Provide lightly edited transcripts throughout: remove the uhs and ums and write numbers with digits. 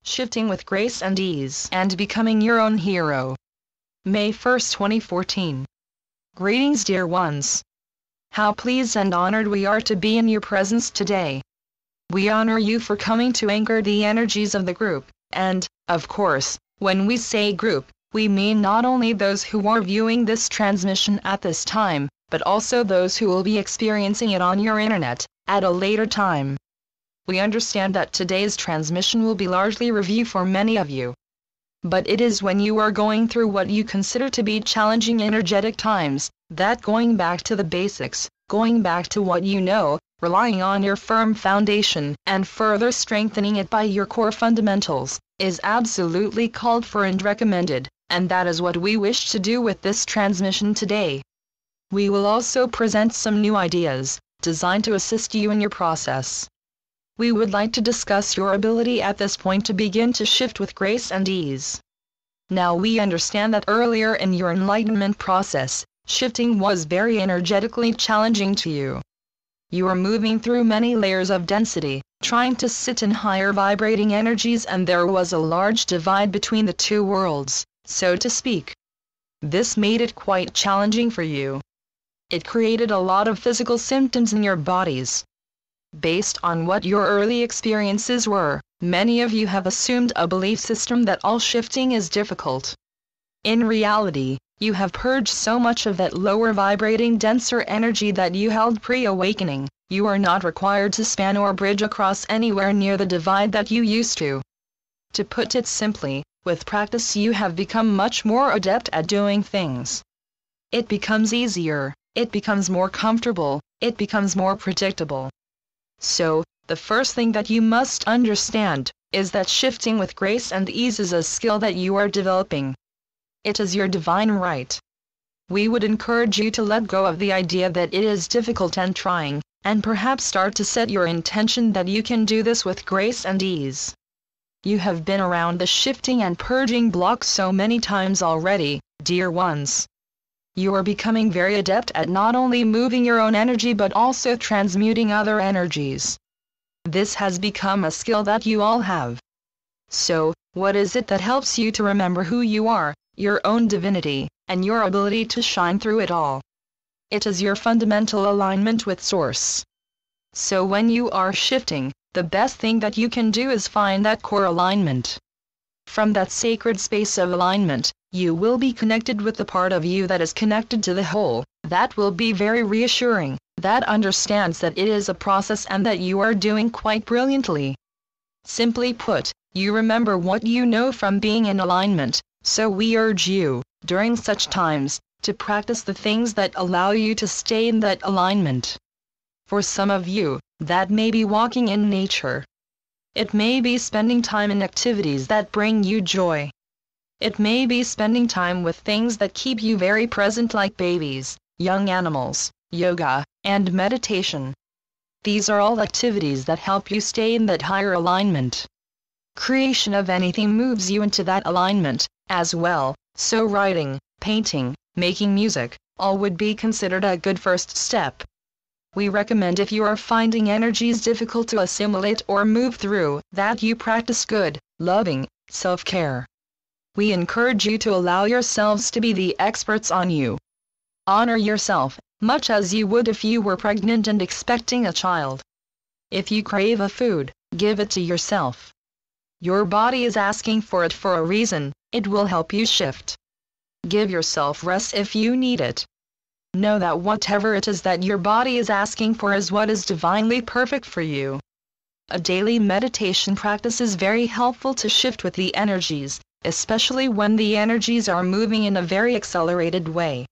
shifting with grace and ease, and becoming your own hero. May 1, 2014. Greetings, dear ones. How pleased and honored we are to be in your presence today. We honor you for coming to anchor the energies of the group, and, of course, when we say group, we mean not only those who are viewing this transmission at this time, but also those who will be experiencing it on your internet at a later time. We understand that today's transmission will be largely review for many of you. But it is when you are going through what you consider to be challenging energetic times, that going back to the basics, going back to what you know, relying on your firm foundation, and further strengthening it by your core fundamentals, is absolutely called for and recommended, and that is what we wish to do with this transmission today. We will also present some new ideas, designed to assist you in your process. We would like to discuss your ability at this point to begin to shift with grace and ease. Now we understand that earlier in your enlightenment process, shifting was very energetically challenging to you. You were moving through many layers of density, trying to sit in higher vibrating energies, and there was a large divide between the two worlds, so to speak. This made it quite challenging for you. It created a lot of physical symptoms in your bodies. Based on what your early experiences were, many of you have assumed a belief system that all shifting is difficult. In reality, you have purged so much of that lower vibrating denser energy that you held pre-awakening. You are not required to span or bridge across anywhere near the divide that you used to. To put it simply, with practice you have become much more adept at doing things. It becomes easier, it becomes more comfortable, it becomes more predictable. So, the first thing that you must understand is that shifting with grace and ease is a skill that you are developing. It is your divine right. We would encourage you to let go of the idea that it is difficult and trying, and perhaps start to set your intention that you can do this with grace and ease. You have been around the shifting and purging block so many times already, dear ones. You are becoming very adept at not only moving your own energy but also transmuting other energies. This has become a skill that you all have. So, what is it that helps you to remember who you are, your own divinity, and your ability to shine through it all? It is your fundamental alignment with Source. So when you are shifting, the best thing that you can do is find that core alignment. From that sacred space of alignment, you will be connected with the part of you that is connected to the whole, that will be very reassuring, that understands that it is a process and that you are doing quite brilliantly. Simply put, you remember what you know from being in alignment, so we urge you, during such times, to practice the things that allow you to stay in that alignment. For some of you, that may be walking in nature. It may be spending time in activities that bring you joy. It may be spending time with things that keep you very present like babies, young animals, yoga, and meditation. These are all activities that help you stay in that higher alignment. Creation of anything moves you into that alignment, as well, so writing, painting, making music, all would be considered a good first step. We recommend if you are finding energies difficult to assimilate or move through, that you practice good, loving, self-care. We encourage you to allow yourselves to be the experts on you. Honor yourself, much as you would if you were pregnant and expecting a child. If you crave a food, give it to yourself. Your body is asking for it for a reason, it will help you shift. Give yourself rest if you need it. Know that whatever it is that your body is asking for is what is divinely perfect for you. A daily meditation practice is very helpful to shift with the energies, especially when the energies are moving in a very accelerated way.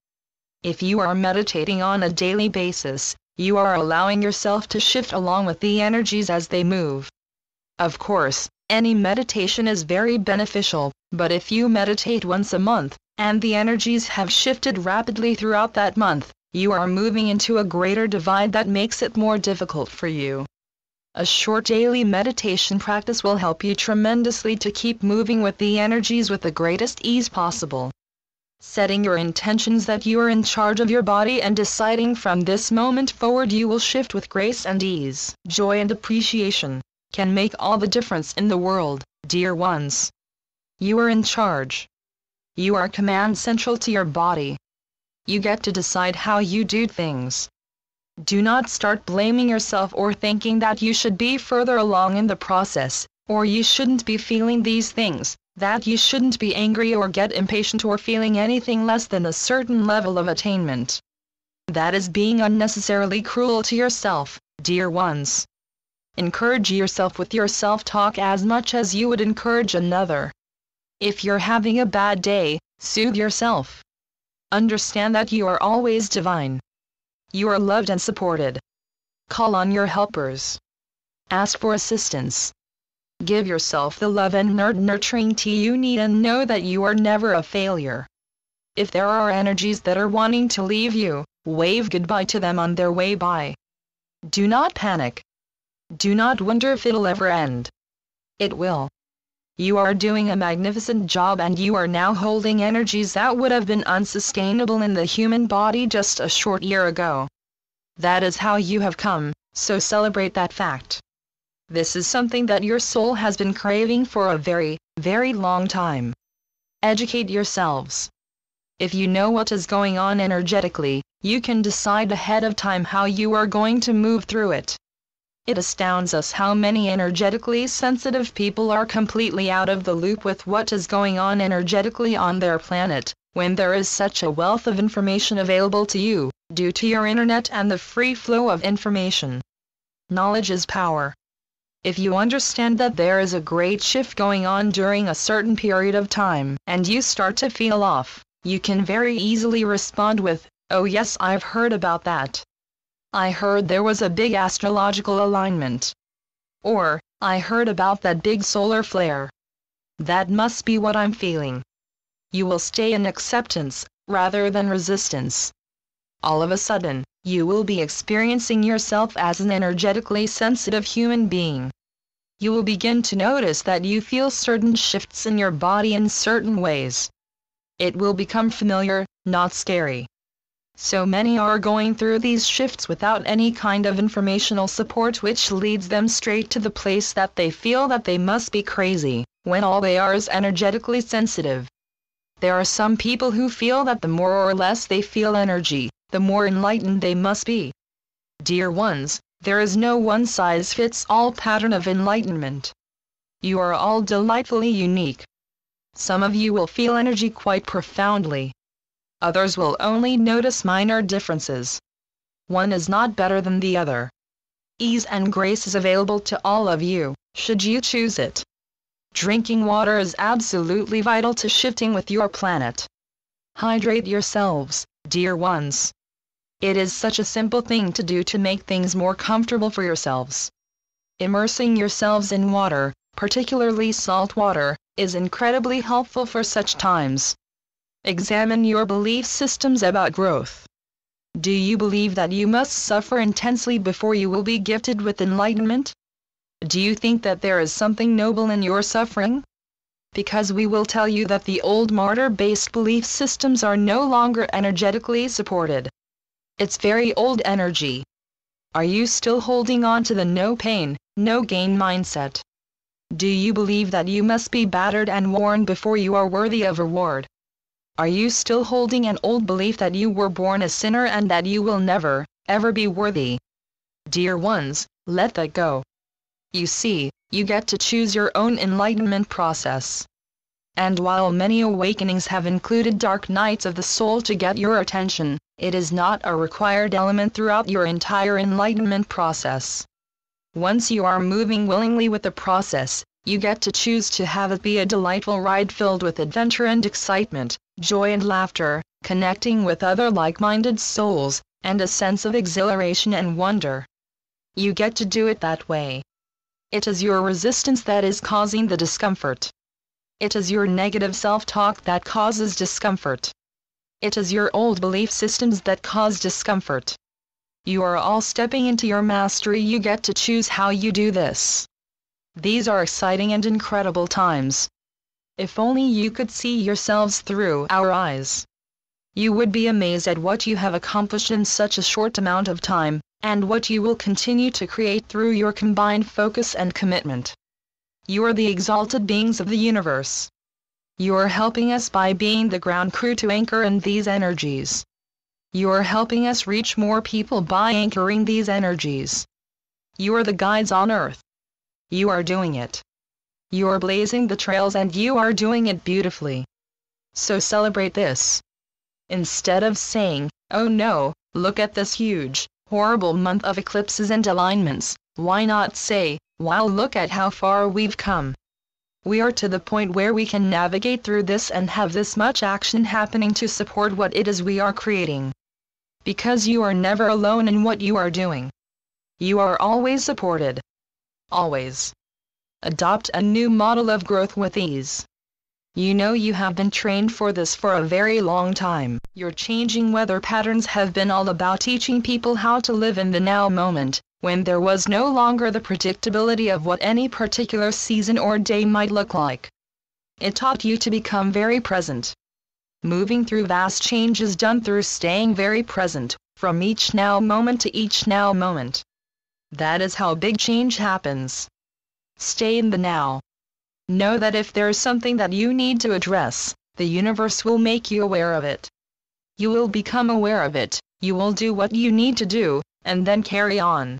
If you are meditating on a daily basis, you are allowing yourself to shift along with the energies as they move. Of course, any meditation is very beneficial, but if you meditate once a month, and the energies have shifted rapidly throughout that month, you are moving into a greater divide that makes it more difficult for you. A short daily meditation practice will help you tremendously to keep moving with the energies with the greatest ease possible. Setting your intentions that you are in charge of your body and deciding from this moment forward you will shift with grace and ease, joy and appreciation, can make all the difference in the world, Dear ones, you are in charge. You are command central to your body. You get to decide how you do things. Do not start blaming yourself or thinking that you should be further along in the process, or you shouldn't be feeling these things, that you shouldn't be angry or get impatient or feeling anything less than a certain level of attainment. That is being unnecessarily cruel to yourself, dear ones. Encourage yourself with your self-talk as much as you would encourage another. If you're having a bad day, soothe yourself. Understand that you are always divine. You are loved and supported. Call on your helpers. Ask for assistance. Give yourself the love and nurturing tea you need and know that you are never a failure. If there are energies that are wanting to leave you, wave goodbye to them on their way by. Do not panic. Do not wonder if it'll ever end. It will. You are doing a magnificent job and you are now holding energies that would have been unsustainable in the human body just a short year ago. That is how you have come, so celebrate that fact. This is something that your soul has been craving for a very, very long time. Educate yourselves. If you know what is going on energetically, you can decide ahead of time how you are going to move through it. It astounds us how many energetically sensitive people are completely out of the loop with what is going on energetically on their planet, when there is such a wealth of information available to you, due to your internet and the free flow of information. Knowledge is power. If you understand that there is a great shift going on during a certain period of time, and you start to feel off, you can very easily respond with, "Oh yes, I've heard about that. I heard there was a big astrological alignment." Or, "I heard about that big solar flare. That must be what I'm feeling." You will stay in acceptance, rather than resistance. All of a sudden, you will be experiencing yourself as an energetically sensitive human being. You will begin to notice that you feel certain shifts in your body in certain ways. It will become familiar, not scary. So many are going through these shifts without any kind of informational support, which leads them straight to the place that they feel that they must be crazy, when all they are is energetically sensitive. There are some people who feel that the more or less they feel energy, the more enlightened they must be. Dear ones, there is no one-size-fits-all pattern of enlightenment. You are all delightfully unique. Some of you will feel energy quite profoundly. Others will only notice minor differences. One is not better than the other. Ease and grace is available to all of you, should you choose it. Drinking water is absolutely vital to shifting with your planet. Hydrate yourselves, dear ones. It is such a simple thing to do to make things more comfortable for yourselves. Immersing yourselves in water, particularly salt water, is incredibly helpful for such times. Examine your belief systems about growth. Do you believe that you must suffer intensely before you will be gifted with enlightenment? Do you think that there is something noble in your suffering? Because we will tell you that the old martyr-based belief systems are no longer energetically supported. It's very old energy. Are you still holding on to the no pain, no gain mindset? Do you believe that you must be battered and worn before you are worthy of reward? Are you still holding an old belief that you were born a sinner and that you will never, ever be worthy? Dear ones, let that go. You see, you get to choose your own enlightenment process. And while many awakenings have included dark nights of the soul to get your attention, it is not a required element throughout your entire enlightenment process. Once you are moving willingly with the process, you get to choose to have it be a delightful ride filled with adventure and excitement, joy and laughter, connecting with other like-minded souls, and a sense of exhilaration and wonder. You get to do it that way. It is your resistance that is causing the discomfort. It is your negative self-talk that causes discomfort. It is your old belief systems that cause discomfort. You are all stepping into your mastery. You get to choose how you do this. These are exciting and incredible times. If only you could see yourselves through our eyes. You would be amazed at what you have accomplished in such a short amount of time, and what you will continue to create through your combined focus and commitment. You are the exalted beings of the universe. You are helping us by being the ground crew to anchor in these energies. You are helping us reach more people by anchoring these energies. You are the guides on earth. You are doing it. You are blazing the trails and you are doing it beautifully. So celebrate this. Instead of saying, "Oh no, look at this huge, horrible month of eclipses and alignments," why not say, "Wow, look at how far we've come. We are to the point where we can navigate through this and have this much action happening to support what it is we are creating." Because you are never alone in what you are doing. You are always supported. Always. Adopt a new model of growth with ease. You know you have been trained for this for a very long time. Your changing weather patterns have been all about teaching people how to live in the now moment, when there was no longer the predictability of what any particular season or day might look like. It taught you to become very present. Moving through vast change is done through staying very present, from each now moment to each now moment. That is how big change happens. Stay in the now. Know that if there is something that you need to address, the universe will make you aware of it. You will become aware of it, you will do what you need to do, and then carry on.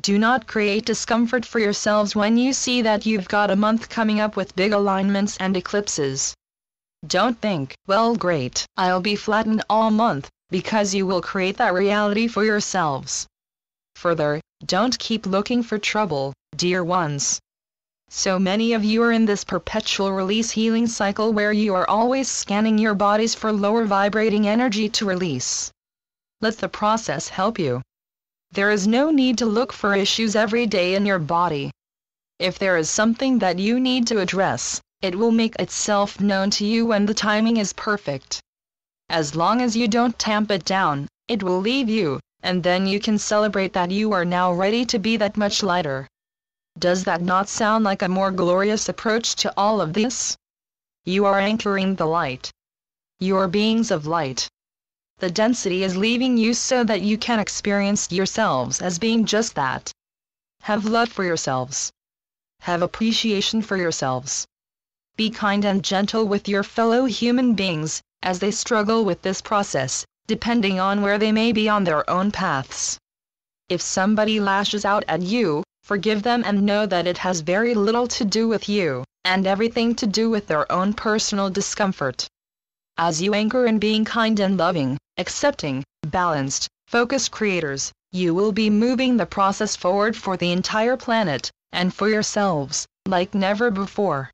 Do not create discomfort for yourselves when you see that you've got a month coming up with big alignments and eclipses. Don't think, "Well, great, I'll be flattened all month," because you will create that reality for yourselves. Further, don't keep looking for trouble, dear ones. So many of you are in this perpetual release healing cycle where you are always scanning your bodies for lower vibrating energy to release. Let the process help you. There is no need to look for issues every day in your body. If there is something that you need to address, it will make itself known to you when the timing is perfect. As long as you don't tamp it down, it will leave you, and then you can celebrate that you are now ready to be that much lighter. Does that not sound like a more glorious approach to all of this? You are anchoring the light. You are beings of light. The density is leaving you so that you can experience yourselves as being just that. Have love for yourselves. Have appreciation for yourselves. Be kind and gentle with your fellow human beings, as they struggle with this process, depending on where they may be on their own paths. If somebody lashes out at you, forgive them and know that it has very little to do with you, and everything to do with their own personal discomfort. As you anchor in being kind and loving, accepting, balanced, focused creators, you will be moving the process forward for the entire planet, and for yourselves, like never before.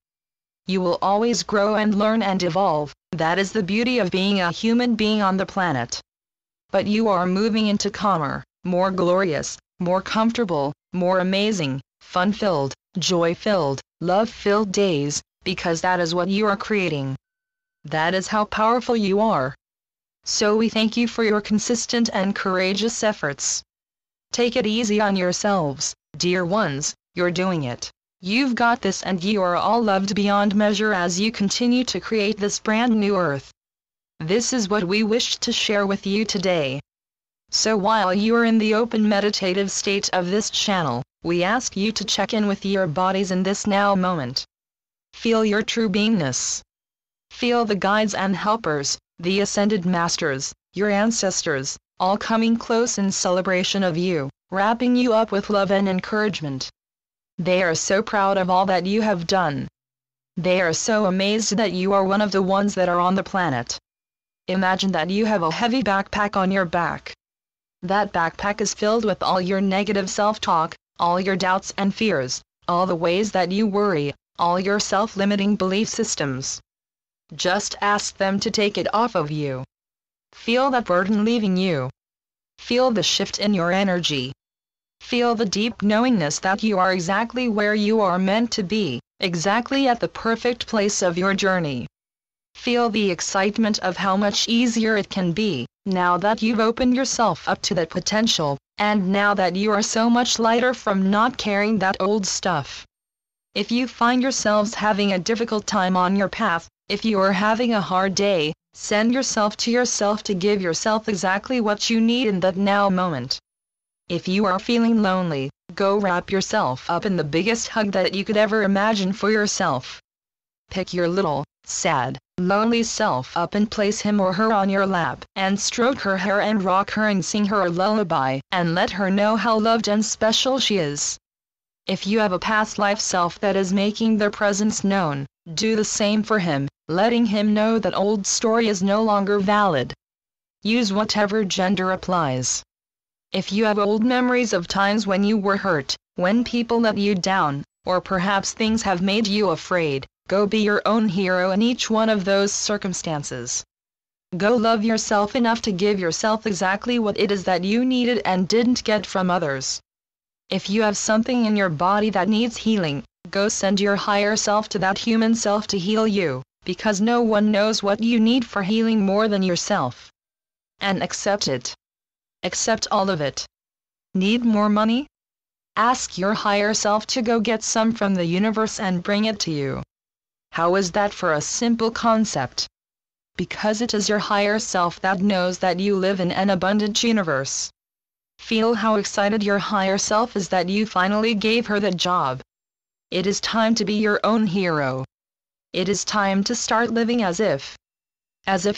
You will always grow and learn and evolve, that is the beauty of being a human being on the planet. But you are moving into calmer, more glorious, more comfortable, more amazing, fun-filled, joy-filled, love-filled days, because that is what you are creating. That is how powerful you are. So we thank you for your consistent and courageous efforts. Take it easy on yourselves, dear ones, you're doing it. You've got this and you are all loved beyond measure as you continue to create this brand new earth. This is what we wished to share with you today. So while you are in the open meditative state of this channel, we ask you to check in with your bodies in this now moment. Feel your true beingness. Feel the guides and helpers, the ascended masters, your ancestors, all coming close in celebration of you, wrapping you up with love and encouragement. They are so proud of all that you have done. They are so amazed that you are one of the ones that are on the planet. Imagine that you have a heavy backpack on your back. That backpack is filled with all your negative self-talk, all your doubts and fears, all the ways that you worry, all your self-limiting belief systems. Just ask them to take it off of you. Feel that burden leaving you. Feel the shift in your energy. Feel the deep knowingness that you are exactly where you are meant to be, exactly at the perfect place of your journey. Feel the excitement of how much easier it can be, now that you've opened yourself up to that potential, and now that you are so much lighter from not carrying that old stuff. If you find yourselves having a difficult time on your path, if you are having a hard day, send yourself to yourself to give yourself exactly what you need in that now moment. If you are feeling lonely, Go wrap yourself up in the biggest hug that you could ever imagine for yourself. Pick your little, sad, lonely self up and place him or her on your lap, and stroke her hair and rock her and sing her a lullaby, and let her know how loved and special she is. If you have a past life self that is making their presence known, do the same for him, letting him know that old story is no longer valid. Use whatever gender applies. If you have old memories of times when you were hurt, when people let you down, or perhaps things have made you afraid, go be your own hero in each one of those circumstances. Go love yourself enough to give yourself exactly what it is that you needed and didn't get from others. If you have something in your body that needs healing, go send your higher self to that human self to heal you, because no one knows what you need for healing more than yourself. And accept it. Accept all of it. Need more money? Ask your higher self to go get some from the universe and bring it to you. How is that for a simple concept? Because it is your higher self that knows that you live in an abundant universe. Feel how excited your higher self is that you finally gave her the job. It is time to be your own hero. It is time to start living as if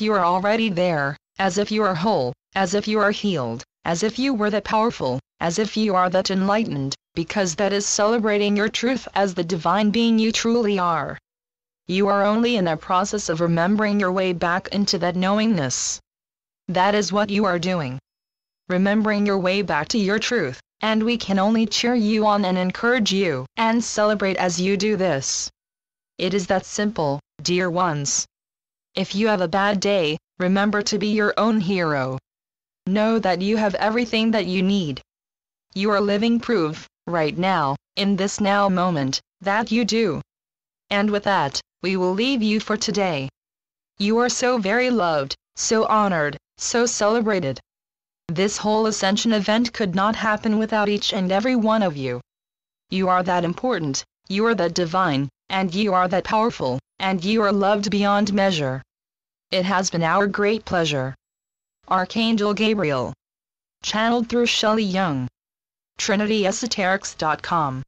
you are already there, as if you are whole, as if you are healed, as if you were that powerful, as if you are that enlightened, because that is celebrating your truth as the divine being you truly are. You are only in a process of remembering your way back into that knowingness. That is what you are doing. Remembering your way back to your truth, and we can only cheer you on and encourage you, and celebrate as you do this. It is that simple, dear ones. If you have a bad day, remember to be your own hero. Know that you have everything that you need. You are living proof, right now, in this now moment, that you do. And with that, we will leave you for today. You are so very loved, so honored, so celebrated. This whole ascension event could not happen without each and every one of you. You are that important, you are that divine, and you are that powerful, and you are loved beyond measure. It has been our great pleasure. Archangel Gabriel. Channeled through Shelley Young. TrinityEsoterics.com